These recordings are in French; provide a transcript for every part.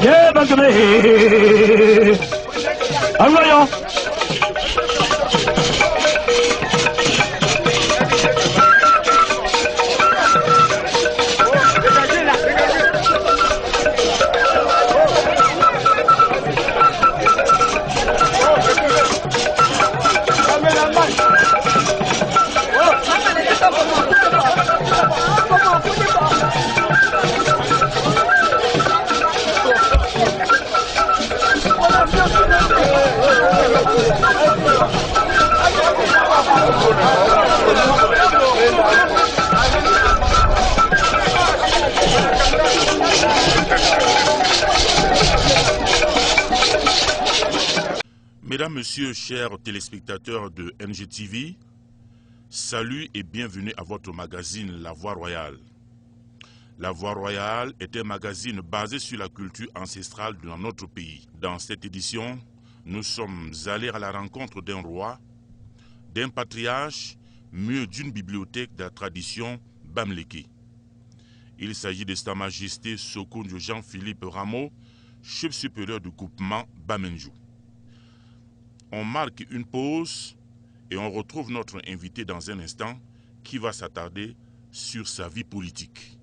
Yeah, Magame. Arroyo. Mesdames, Messieurs, chers téléspectateurs de NGTV, salut et bienvenue à votre magazine La Voix Royale. La Voix Royale est un magazine basé sur la culture ancestrale de notre pays. Dans cette édition, nous sommes allés à la rencontre d'un roi, d'un patriarche, mieux d'une bibliothèque de la tradition Bamileke. Il s'agit de Sa Majesté Sokoundjo Jean-Philippe Rameau, chef supérieur du groupement Bamenjou. On marque une pause et on retrouve notre invité dans un instant qui va s'attarder sur sa vie politique.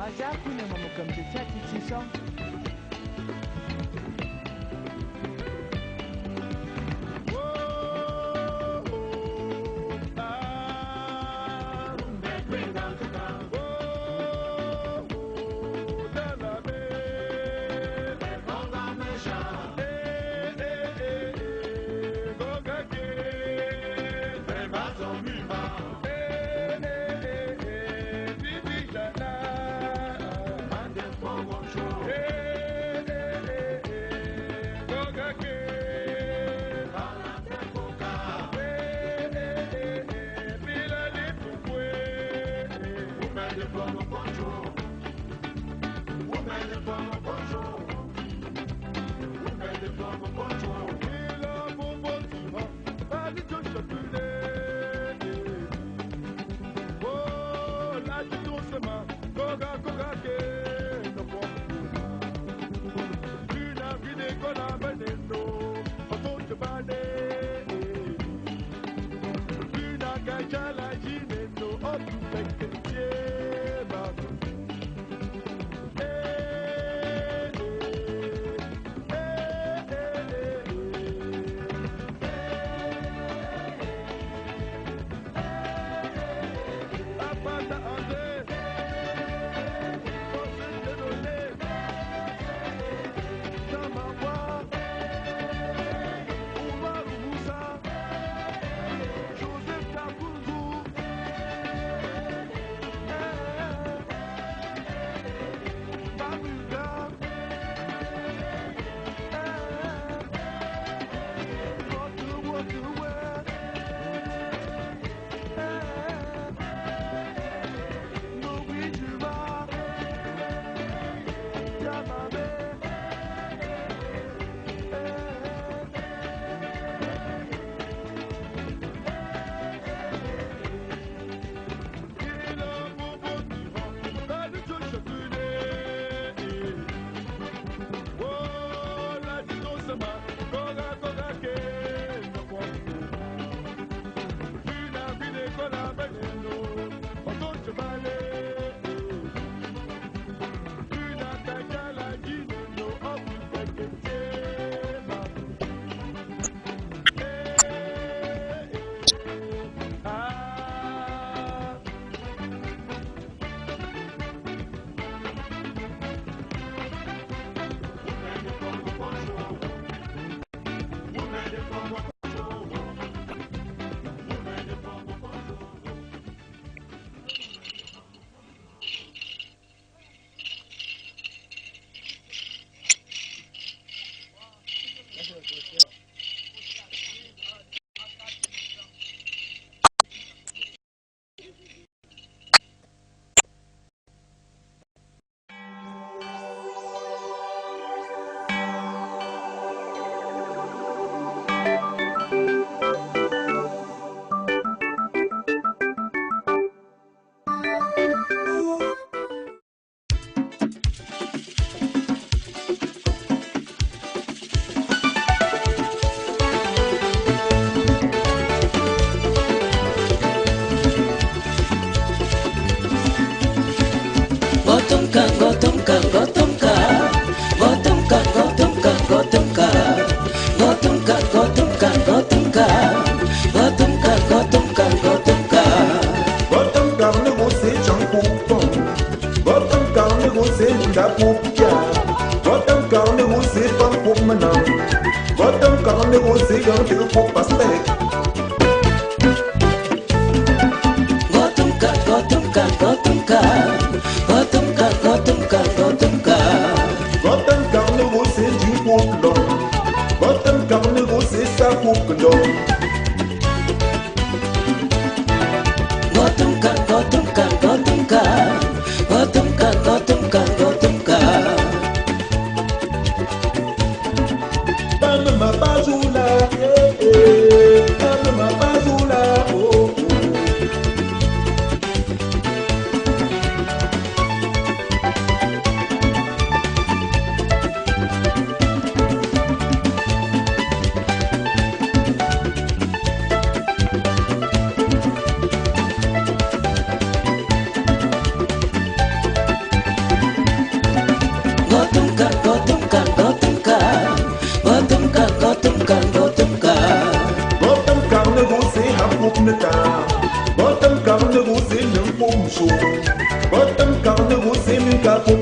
Aja kuna mamukambitia kitisho.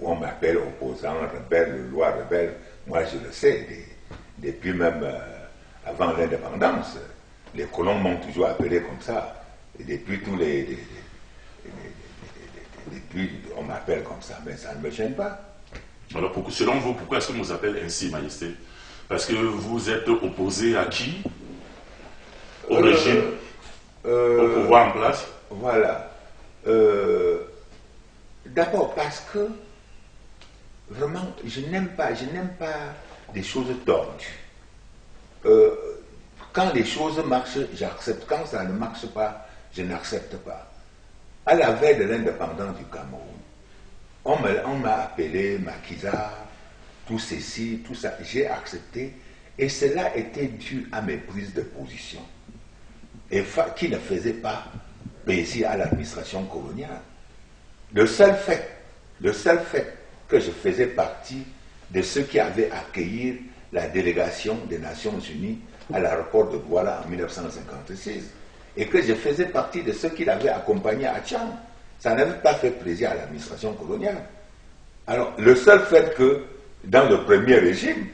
où on m'appelle opposant, rebelle, loi rebelle. Moi, je le sais, depuis même avant l'indépendance. Les colons m'ont toujours appelé comme ça. Et depuis depuis, on m'appelle comme ça, mais ça ne me gêne pas. Alors, selon vous, pourquoi est-ce qu'on vous appelle ainsi, Majesté? Parce que vous êtes opposé à qui? Au régime? Au pouvoir en place? Voilà. D'abord parce que, vraiment, je n'aime pas des choses tordues. Quand les choses marchent, j'accepte. Quand ça ne marche pas, je n'accepte pas. À la veille de l'indépendance du Cameroun, on m'a appelé maquisard, tout ceci, tout ça. J'ai accepté et cela était dû à mes prises de position et qui ne faisaient pas plaisir à l'administration coloniale. Le seul fait que je faisais partie de ceux qui avaient accueilli la délégation des Nations Unies à l'aéroport de Douala en 1956 et que je faisais partie de ceux qui l'avaient accompagné à Tchang, ça n'avait pas fait plaisir à l'administration coloniale. Alors, le seul fait que dans le premier régime,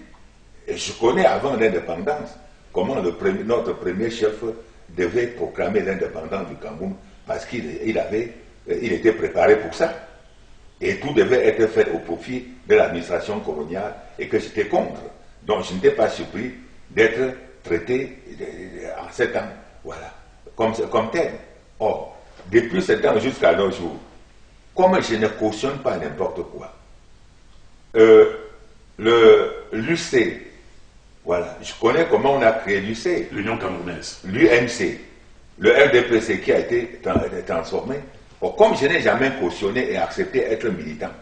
et je connais avant l'indépendance, comment notre premier chef devait proclamer l'indépendance du Cameroun parce qu'il était préparé pour ça. Et tout devait être fait au profit de l'administration coloniale et que j'étais contre. Donc je n'étais pas surpris d'être traité en 7 ans, voilà, comme tel. Or, depuis 7 ans jusqu'à nos jours, comme je ne cautionne pas n'importe quoi, l'UC, voilà, je connais comment on a créé l'UC. L'Union camerounaise. L'UNC, le RDPC qui a été transformé. Or, comme je n'ai jamais cautionné et accepté être militant,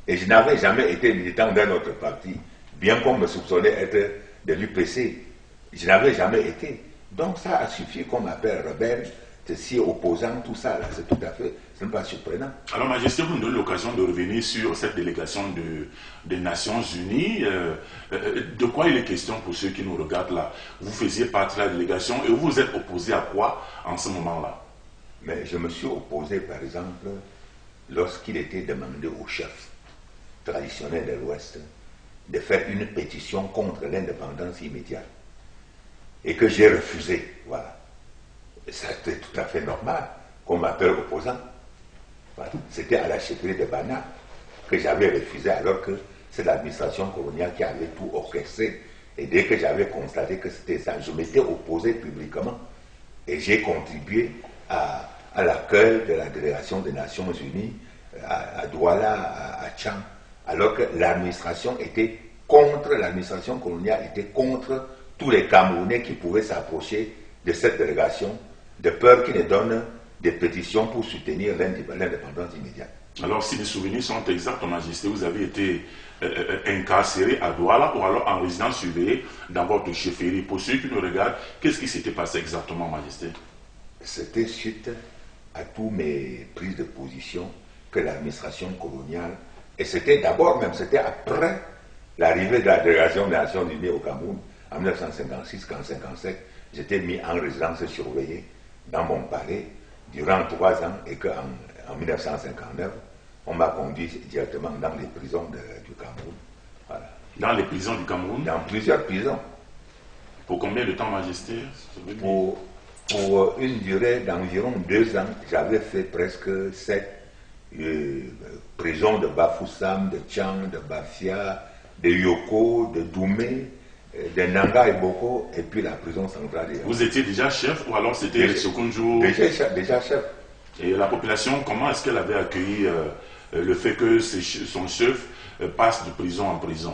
et je n'avais jamais été militant d'un autre parti, bien qu'on me soupçonnait être de l'UPC, je n'avais jamais été. Donc ça a suffi qu'on m'appelle rebelle, ceci opposant, tout ça, là, c'est tout à fait, ce n'est pas surprenant. Alors, Majesté, vous nous donnez l'occasion de revenir sur cette délégation des Nations Unies. De quoi il est question pour ceux qui nous regardent là? Vous faisiez partie de la délégation et vous vous êtes opposé à quoi en ce moment-là? Mais je me suis opposé, par exemple, lorsqu'il était demandé au chef traditionnel de l'Ouest de faire une pétition contre l'indépendance immédiate. Et que j'ai refusé, voilà. C'était tout à fait normal qu'on m'appelle opposant. Voilà. C'était à la chefferie de Bana que j'avais refusé alors que c'est l'administration coloniale qui avait tout orchestré. Et dès que j'avais constaté que c'était ça, je m'étais opposé publiquement. Et j'ai contribué à l'accueil de la délégation des Nations Unies à Douala, à Tchang, alors que l'administration était contre, l'administration coloniale était contre tous les Camerounais qui pouvaient s'approcher de cette délégation, de peur qu'ils ne donnent des pétitions pour soutenir l'indépendance immédiate. Alors, si les souvenirs sont exacts, Majesté, vous avez été incarcéré à Douala ou alors en résidence surveillée dans votre chefferie. Pour ceux qui nous regardent, qu'est-ce qui s'était passé exactement, Majesté? C'était suite à toutes mes prises de position que l'administration coloniale, et c'était d'abord même, c'était après l'arrivée de la délégation des Nations Unies au Cameroun, en 1956, en 1957, j'étais mis en résidence surveillée dans mon palais durant 3 ans et qu'en 1959, on m'a conduit directement dans les prisons du Cameroun. Voilà. Dans les prisons du Cameroun? Dans plusieurs prisons. Pour combien de temps, Majesté? Pour une durée d'environ 2 ans, j'avais fait presque 7 prisons de Bafoussam, de Tchang, de Bafia, de Yoko, de Doumé, de Nanga et Boko, et puis la prison centrale. Vous étiez déjà chef ou alors c'était Sokunjo? Déjà chef. Et la population, comment est-ce qu'elle avait accueilli le fait que son chef passe de prison en prison?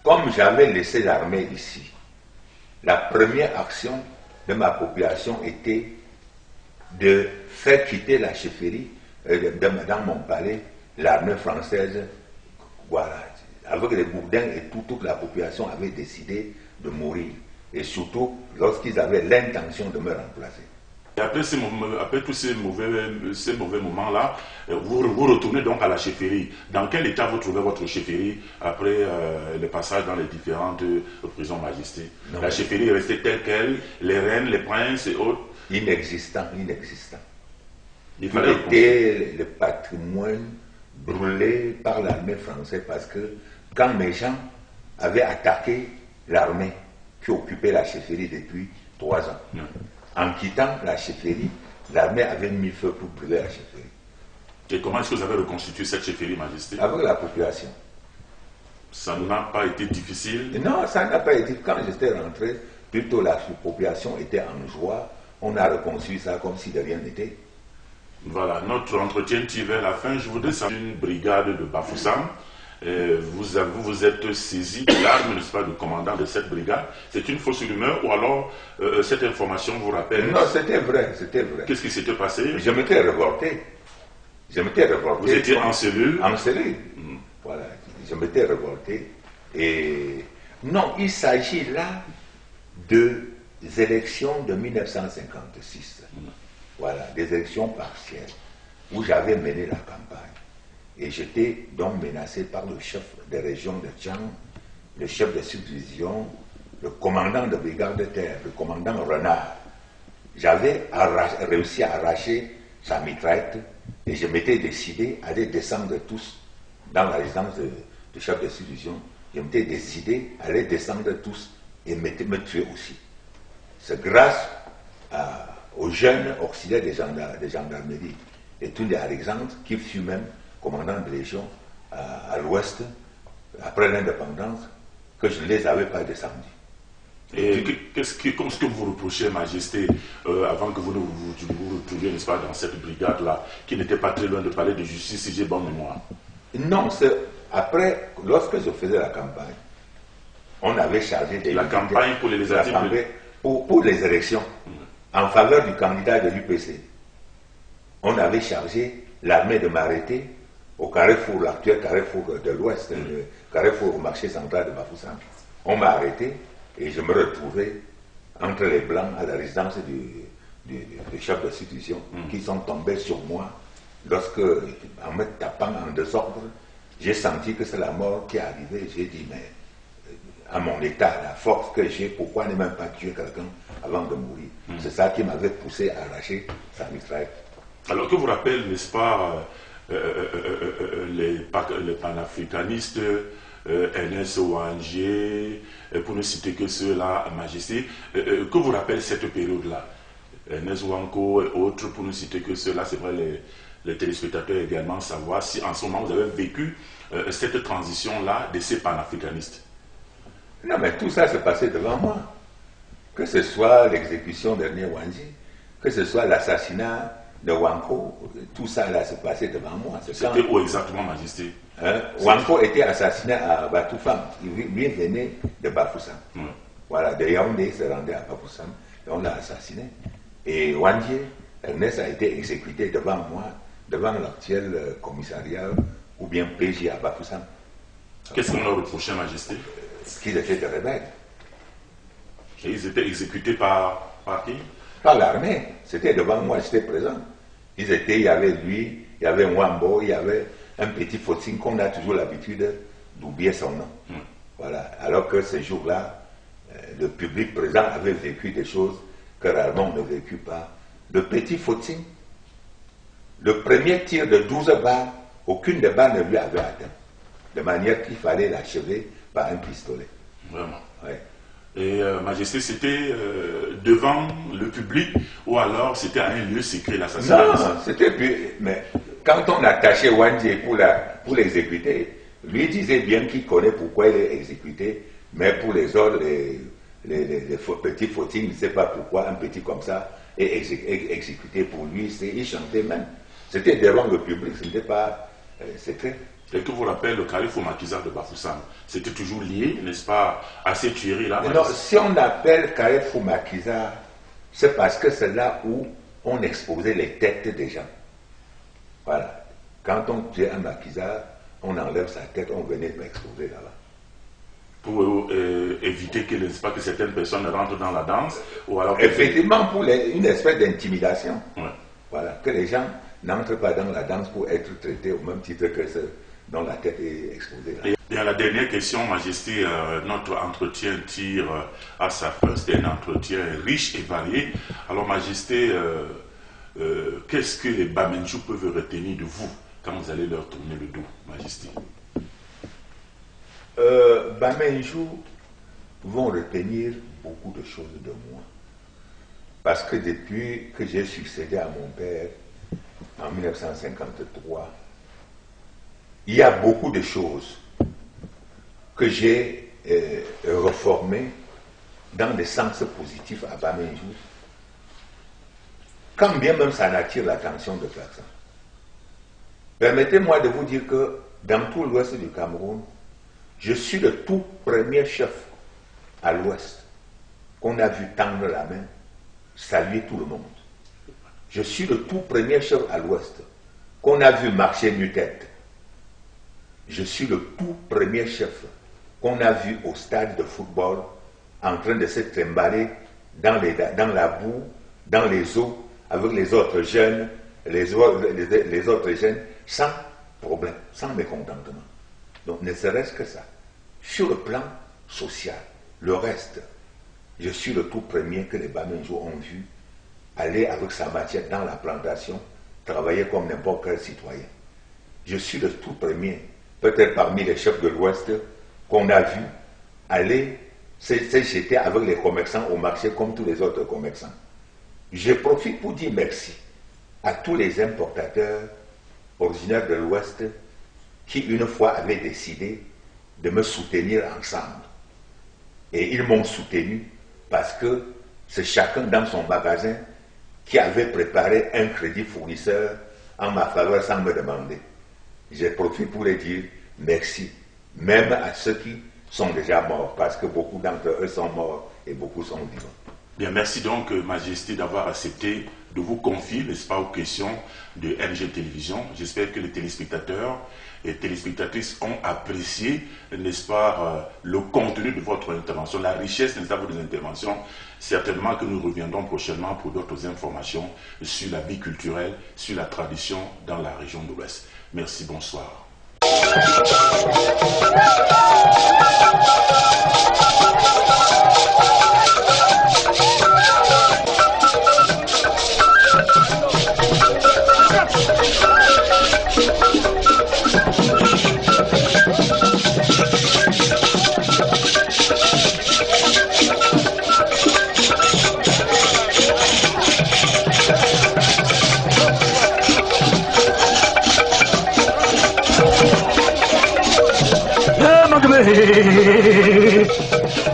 Comme j'avais laissé l'armée ici, la première action de ma population était de faire quitter la chefferie dans mon palais, l'armée française, voilà, avec les Gourdins et toute la population avait décidé de mourir, et surtout lorsqu'ils avaient l'intention de me remplacer. Et après tous ces mauvais moments-là, vous retournez donc à la chefferie. Dans quel état vous trouvez votre chefferie après le passage dans les différentes prisons Majesté? La chefferie est restée telle qu'elle, les reines, les princes et autres? Inexistant. Il était le patrimoine brûlé par l'armée française parce que quand mes gens avaient attaqué l'armée qui occupait la chefferie depuis 3 ans, en quittant la chefferie, l'armée avait mis feu pour brûler la chefferie. Et comment est-ce que vous avez reconstitué cette chefferie, Majesté? Avec la population. Ça n'a pas été difficile? Non, ça n'a pas été. Quand j'étais rentré, plutôt la population était en joie. On a reconstruit ça comme si de rien n'était. Voilà, notre entretien tire vers la fin. Je voudrais savoir une brigade de Bafoussam. Vous êtes saisi de l'arme, n'est-ce pas, du commandant de cette brigade. C'est une fausse rumeur ou alors cette information vous rappelle? Non, c'était vrai, c'était vrai. Qu'est-ce qui s'était passé? Je m'étais révolté. Vous étiez en cellule? En cellule. Voilà, je m'étais révolté. Et non, il s'agit là des élections de 1956. Voilà, des élections partielles où j'avais mené la campagne. Et j'étais donc menacé par le chef de région de Tchang, le chef de subdivision, le commandant de brigade de terre, le commandant Renard. J'avais réussi à arracher sa mitraillette et je m'étais décidé à les descendre tous dans la résidence du chef de subdivision. Je m'étais décidé à les descendre tous et me tuer aussi. C'est grâce au jeune auxiliaire des gendarmeries et Tunde Alexandre, qui fut même commandant de légion à l'ouest, après l'indépendance, que je ne les avais pas descendus. Et qu'est-ce que vous reprochez, Majesté, avant que vous vous retrouviez, n'est-ce pas, dans cette brigade-là, qui n'était pas très loin de parler de justice, si j'ai bonne mémoire? Non, c'est après, lorsque je faisais la campagne, on avait chargé des... La campagne pour les législatives? Pour les élections, en faveur du candidat de l'UPC. On avait chargé l'armée de m'arrêter au carrefour, l'actuel carrefour de l'Ouest, le carrefour au marché central de Bafoussam. On m'a arrêté et je me retrouvais entre les Blancs à la résidence du chef de subdivision qui sont tombés sur moi lorsque, en me tapant en désordre, j'ai senti que c'est la mort qui est arrivée. J'ai dit, mais à mon état, la force que j'ai, pourquoi ne même pas tuer quelqu'un avant de mourir? C'est ça qui m'avait poussé à arracher sa mitraille. Alors que vous rappelez, n'est-ce pas, les panafricanistes, NS Ouangé, pour ne citer que ceux-là, Majesté, que vous rappelle cette période-là? NS Ouanko et autres, pour ne citer que ceux-là, c'est vrai, les téléspectateurs également, savoir si en ce moment vous avez vécu cette transition-là de ces panafricanistes. Non, mais tout ça s'est passé devant moi. Que ce soit l'exécution de Wandji, que ce soit l'assassinat de Wanko, tout ça là s'est passé devant moi. C'était où exactement, Majesté? Wanko était assassiné à Batoufam. Lui venait de Bafoussam. Voilà, de Yaoundé, il se rendait à Bafoussam et on l'a assassiné. Et Wandji, Ernest a été exécuté devant moi, devant l'actuel commissariat ou bien PJ à Bafoussam. Qu'est-ce qu'on leur reprochait, Majesté? Qu'ils étaient des rebelles. Et ils étaient exécutés par qui? Par l'armée. C'était devant moi, j'étais présent. Il y avait lui, il y avait Mwambo, il y avait un petit Fotsing qu'on a toujours l'habitude d'oublier son nom. Voilà. Alors que ce jour-là, le public présent avait vécu des choses que rarement on ne vécut pas. Le petit Fotsing, le premier tir de 12 balles, aucune des balles ne lui avait atteint. De manière qu'il fallait l'achever par un pistolet. Vraiment. Ouais. Et Majesté, c'était devant le public ou alors c'était à un lieu secret l'assassinat? Non, c'était plus... Mais quand on attachait Wandji pour l'exécuter, lui disait bien qu'il connaît pourquoi il est exécuté, mais pour les autres, les petits fautines, il ne sait pas pourquoi un petit comme ça est exécuté. Pour lui, il chantait même. C'était devant le public, ce n'était pas secret. Et que vous rappelez le carrefour Makiza de Bafoussam, c'était toujours lié, n'est-ce pas, à ces tueries-là? Non, si on appelle carrefour Makiza, c'est parce que c'est là où on exposait les têtes des gens. Voilà. Quand on tuait un Makiza, on enlève sa tête, on venait l'exposer là-bas. Pour éviter que, n'est-ce pas, que certaines personnes rentrent dans la danse ou alors... Effectivement, pour une espèce d'intimidation. Ouais. Voilà, que les gens n'entrent pas dans la danse pour être traités au même titre que ceux dont la tête est exposée. Là. Et à la dernière question, Majesté, notre entretien tire à sa fin. C'est un entretien riche et varié. Alors, Majesté, qu'est-ce que les Bamenchou peuvent retenir de vous quand vous allez leur tourner le dos, Majesté? Bamenjou vont retenir beaucoup de choses de moi. Parce que depuis que j'ai succédé à mon père en 1953, il y a beaucoup de choses que j'ai reformées dans des sens positifs à Bamenjou, quand bien même ça n'attire l'attention de personne. Permettez-moi de vous dire que dans tout l'ouest du Cameroun, je suis le tout premier chef à l'ouest qu'on a vu tendre la main, saluer tout le monde. Je suis le tout premier chef à l'ouest qu'on a vu marcher nu-tête. Je suis le tout premier chef qu'on a vu au stade de football en train de se trimballer dans la boue, dans les eaux, avec les autres jeunes, les autres jeunes, sans problème, sans mécontentement. Donc ne serait-ce que ça. Sur le plan social, le reste, je suis le tout premier que les Bamenjou ont vu aller avec sa machette dans la plantation, travailler comme n'importe quel citoyen. Je suis le tout premier, peut-être parmi les chefs de l'Ouest, qu'on a vu aller se jeter avec les commerçants au marché comme tous les autres commerçants. Je profite pour dire merci à tous les importateurs originaires de l'Ouest qui une fois avaient décidé de me soutenir ensemble. Et ils m'ont soutenu parce que c'est chacun dans son magasin qui avait préparé un crédit fournisseur en ma faveur sans me demander. Je profite pour les dire merci, même à ceux qui sont déjà morts, parce que beaucoup d'entre eux sont morts et beaucoup sont vivants. Bien, merci donc, Majesté, d'avoir accepté de vous confier, n'est-ce pas, aux questions de NG Télévision. J'espère que les téléspectateurs et téléspectatrices ont apprécié, n'est-ce pas, le contenu de votre intervention, la richesse, n'est-ce pas, de vos interventions. Certainement que nous reviendrons prochainement pour d'autres informations sur la vie culturelle, sur la tradition dans la région de l'Ouest. Merci, bonsoir.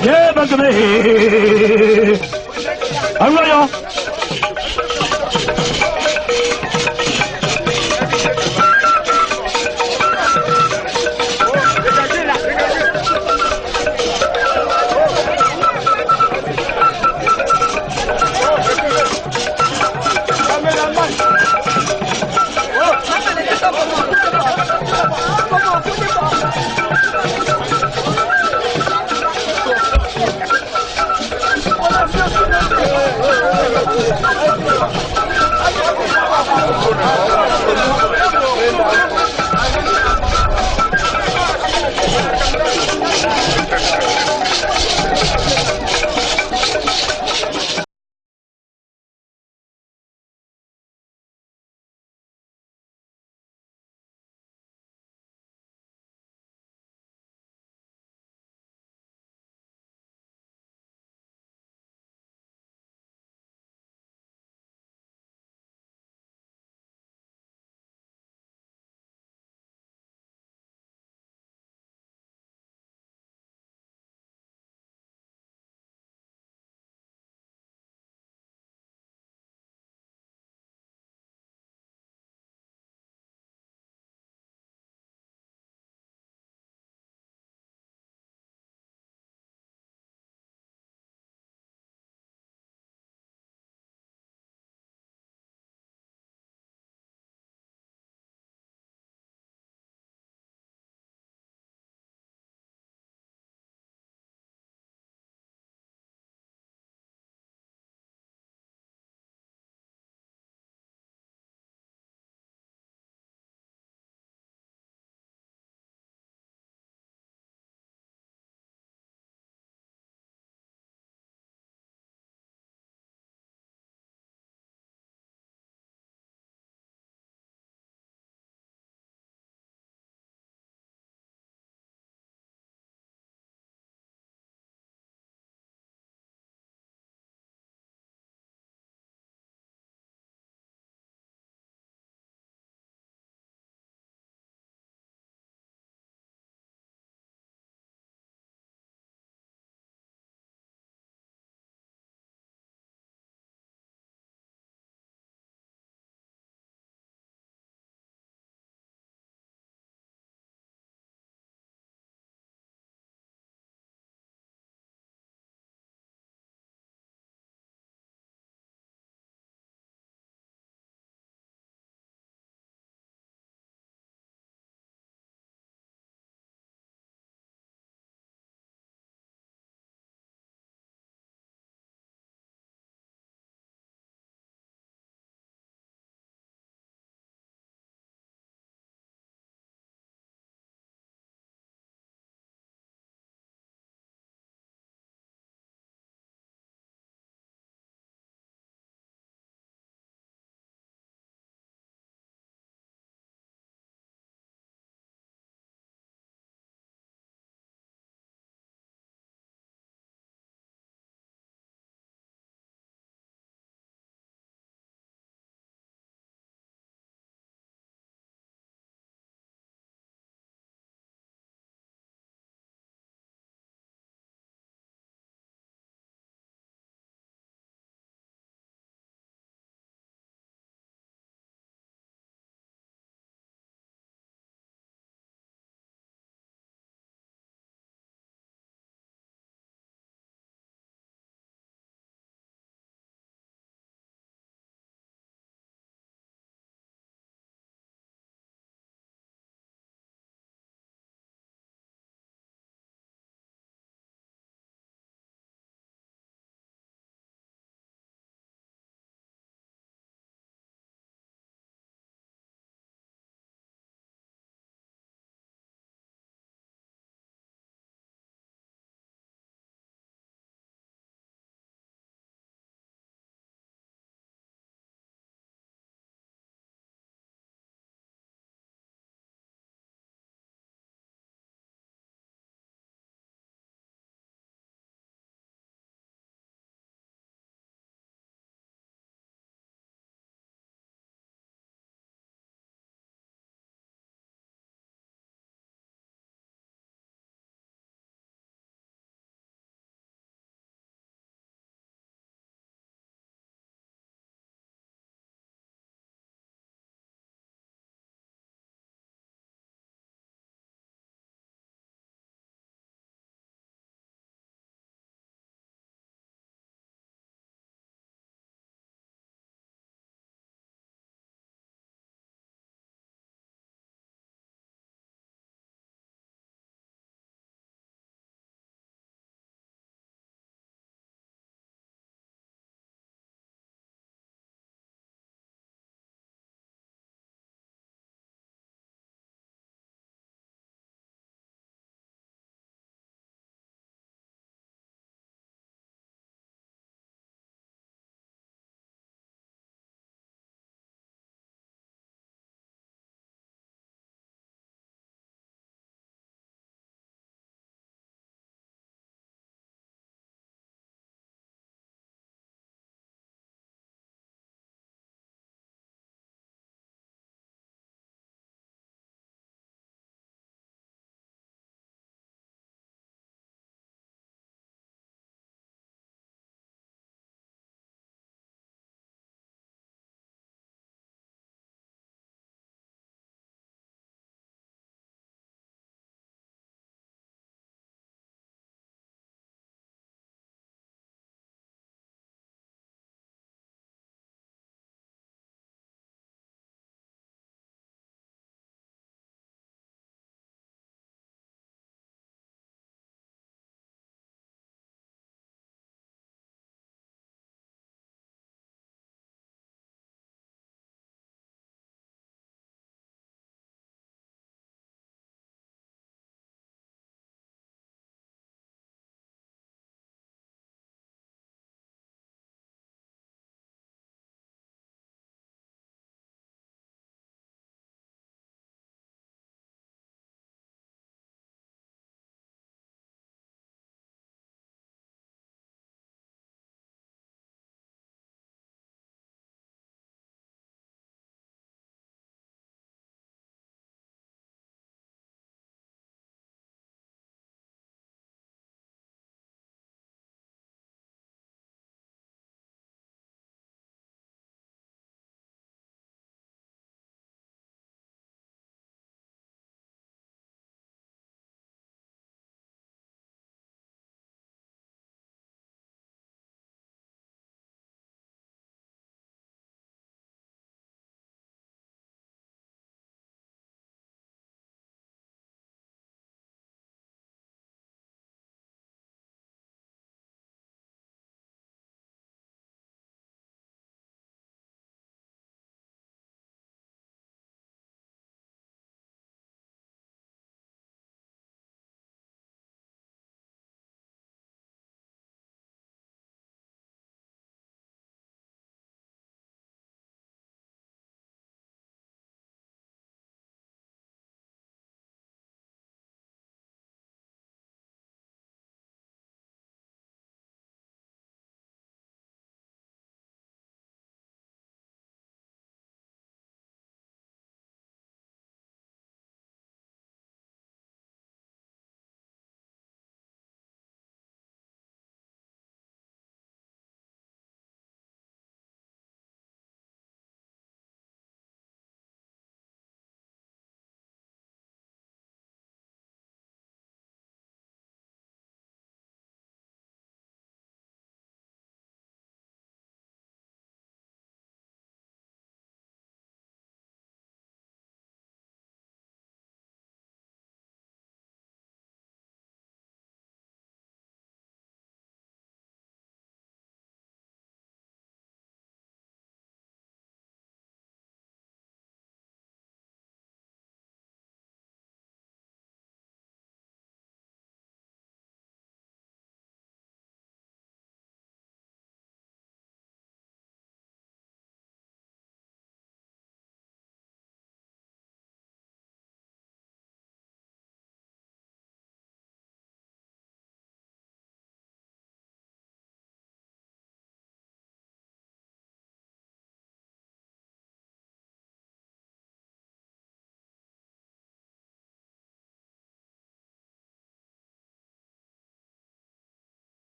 Yeah, Magame. Arroyo.